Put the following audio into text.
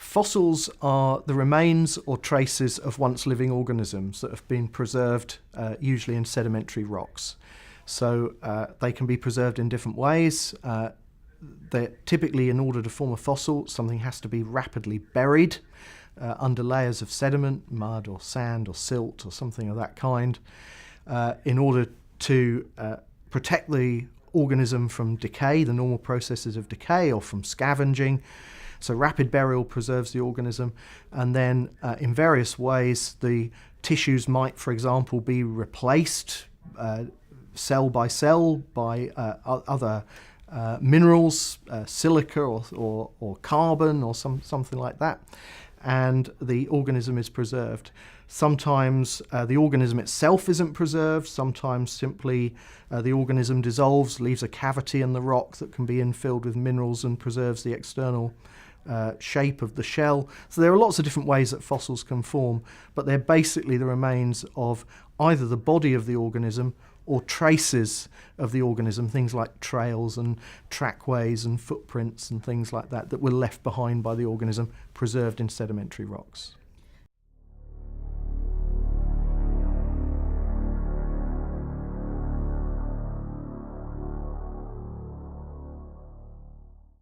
Fossils are the remains or traces of once living organisms that have been preserved, usually in sedimentary rocks. So they can be preserved in different ways. Typically, in order to form a fossil, something has to be rapidly buried under layers of sediment, mud or sand or silt or something of that kind, in order to protect the organism from decay, the normal processes of decay, or from scavenging. So rapid burial preserves the organism, and then in various ways the tissues might, for example, be replaced cell by cell by other minerals, silica or carbon or something like that, and the organism is preserved. Sometimes the organism itself isn't preserved, sometimes simply the organism dissolves, leaves a cavity in the rock that can be infilled with minerals and preserves the external shape of the shell. So there are lots of different ways that fossils can form, but they're basically the remains of either the body of the organism or traces of the organism, things like trails and trackways and footprints and things like that that were left behind by the organism, preserved in sedimentary rocks.